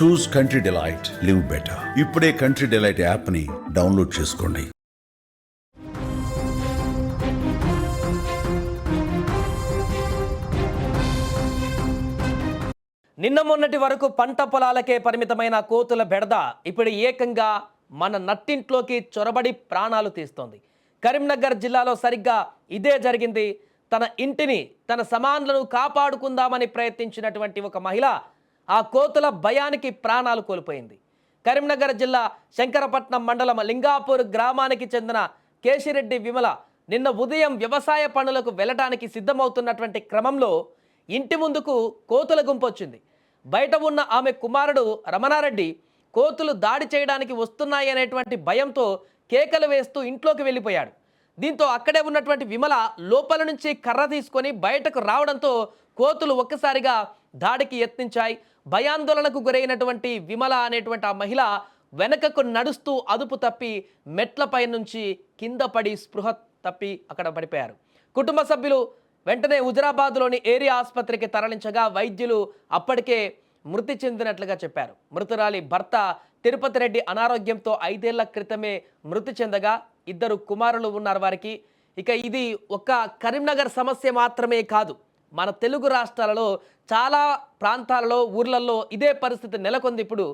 చూస్ country delight, live better. ఇప్పుడే country delight యాప్ని download చేసుకోండి. నిన్న మొన్నటి వరకు పంట పొలాలకే పరిమితమైన కోతుల బెడద ఇప్పుడు ఏకంగా మన నట్టింట్లోకి చొరబడి ప్రాణాలు తీస్తోంది. కరీంనగర్ జిల్లాలో సరిగ్గా ఇదే జరిగింది. తన ఇంటిని, తన సామాన్లను కాపాడుకుందామని ప్రయత్నించినటువంటి ఒక మహిళ ఆ కోతుల భయానికి ప్రాణాలు కోల్పోయింది. కరీంనగర్ జిల్లా శంకరపట్నం మండలం లింగాపూర్ గ్రామానికి చెందిన కేశిరెడ్డి విమల నిన్న ఉదయం వ్యవసాయ పనులకు వెళ్ళడానికి సిద్ధమవుతున్నటువంటి క్రమంలో ఇంటి ముందుకు కోతుల గుంపు వచ్చింది. బయట ఉన్న ఆమె కుమారుడు రమణారెడ్డి కోతులు దాడి చేయడానికి వస్తున్నాయి అనేటువంటి భయంతో కేకలు వేస్తూ ఇంట్లోకి వెళ్ళిపోయాడు. దీంతో అక్కడే ఉన్నటువంటి విమల లోపల నుంచి కర్ర తీసుకొని బయటకు రావడంతో కోతులు ఒక్కసారిగా దాడికి యత్నించాయి. భయాందోళనకు గురైనటువంటి విమల అనేటువంటి ఆ మహిళ వెనకకు నడుస్తూ అదుపు తప్పి మెట్లపై నుంచి కింద పడి స్పృహ తప్పి అక్కడ పడిపోయారు. కుటుంబ సభ్యులు వెంటనే హుజరాబాద్లోని ఏరియా ఆసుపత్రికి తరలించగా వైద్యులు అప్పటికే మృతి చెందినట్లుగా చెప్పారు. మృతురాలి భర్త తిరుపతి రెడ్డి అనారోగ్యంతో 5 ఏళ్ల క్రితమే మృతి చెందగా 2 కుమారులు ఉన్నారు వారికి. ఇక ఇది ఒక కరీంనగర్ సమస్య మాత్రమే కాదు, మన తెలుగు రాష్ట్రాలలో చాలా ప్రాంతాలలో ఊర్లలో ఇదే పరిస్థితి నెలకొంది. ఇప్పుడు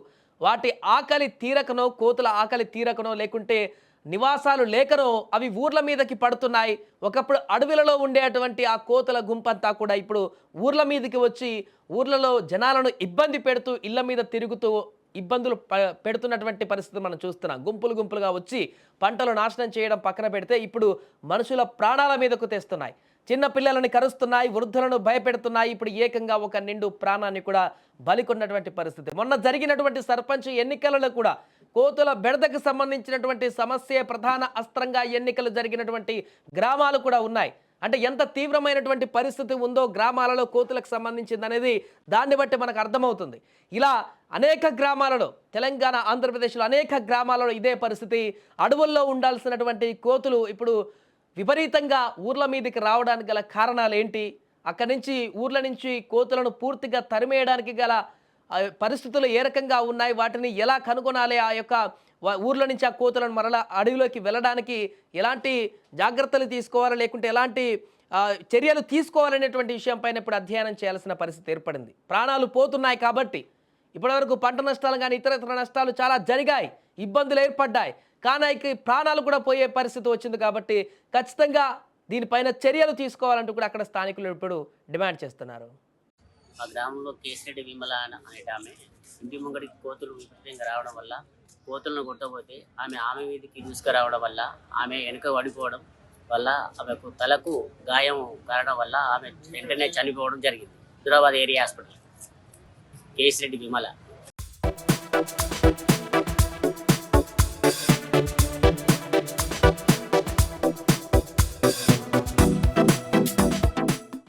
వాటి ఆకలి తీరకనో, కోతుల ఆకలి తీరకనో, లేకుంటే నివాసాలు లేకనో అవి ఊర్ల మీదకి పడుతున్నాయి. ఒకప్పుడు అడవిలలో ఉండేటువంటి ఆ కోతుల గుంపంతా కూడా ఇప్పుడు ఊర్ల మీదకి వచ్చి ఊర్లలో జనాలను ఇబ్బంది పెడుతూ ఇళ్ల మీద తిరుగుతూ ఇబ్బందులు పెడుతున్నటువంటి పరిస్థితి మనం చూస్తున్నాం. గుంపులు గుంపులుగా వచ్చి పంటలు నాశనం చేయడం పక్కన పెడితే ఇప్పుడు మనుషుల ప్రాణాల మీదకు తెస్తున్నాయి. చిన్న పిల్లలని కరుస్తున్నాయి, వృద్ధులను భయపెడుతున్నాయి. ఇప్పుడు ఏకంగా ఒక నిండు ప్రాణాన్ని కూడా బలికొన్నటువంటి పరిస్థితి. మొన్న జరిగినటువంటి సర్పంచ్ ఎన్నికలలో కూడా కోతుల బెడదకు సంబంధించినటువంటి సమస్య ప్రధాన అస్త్రంగా ఎన్నికలు జరిగినటువంటి గ్రామాలు కూడా ఉన్నాయి. అంటే ఎంత తీవ్రమైనటువంటి పరిస్థితి ఉందో గ్రామాలలో కోతులకు సంబంధించింది అనేది దాన్ని బట్టి మనకు అర్థమవుతుంది. ఇలా అనేక గ్రామాలలో, తెలంగాణ, ఆంధ్రప్రదేశ్లో అనేక గ్రామాలలో ఇదే పరిస్థితి. అడవుల్లో ఉండాల్సినటువంటి కోతులు ఇప్పుడు విపరీతంగా ఊర్ల మీదకి రావడానికి గల కారణాలు ఏంటి, అక్కడి నుంచి ఊర్ల నుంచి కోతులను పూర్తిగా తరిమేయడానికి గల పరిస్థితులు ఏ రకంగా ఉన్నాయి, వాటిని ఎలా కనుగొనాలి, ఆ యొక్క ఊర్ల నుంచి ఆ కోతులను మరలా అడవిలోకి వెళ్ళడానికి ఎలాంటి జాగ్రత్తలు తీసుకోవాలి, లేకుంటే ఎలాంటి చర్యలు తీసుకోవాలనేటువంటి విషయంపైన ఇప్పుడు అధ్యయనం చేయాల్సిన పరిస్థితి ఏర్పడింది. ప్రాణాలు పోతున్నాయి కాబట్టి ఇప్పటివరకు పంట నష్టాలు కానీ ఇతర నష్టాలు చాలా జరిగాయి, ఇబ్బందులు ఏర్పడ్డాయి. కానీ ప్రాణాలు కూడా పోయే పరిస్థితి వచ్చింది కాబట్టి ఖచ్చితంగా దీనిపైన చర్యలు తీసుకోవాలంటూ కూడా అక్కడ స్థానికులు ఇప్పుడు డిమాండ్ చేస్తున్నారు. ఆ గ్రామంలో కేశిరెడ్డి విమల అనే ఆమె ఇంటి ముంగడికి కోతులు విపరీతంగా రావడం వల్ల కోతులను కొట్టబోతే ఆమె మీదకి దూసుకురావడం వల్ల ఆమె వెనుక పడిపోవడం వల్ల ఆమెకు తలకు గాయం కారణం వల్ల ఆమె వెంటనే చనిపోవడం జరిగింది. Hyderabad area hospital Kesireddy Vimala.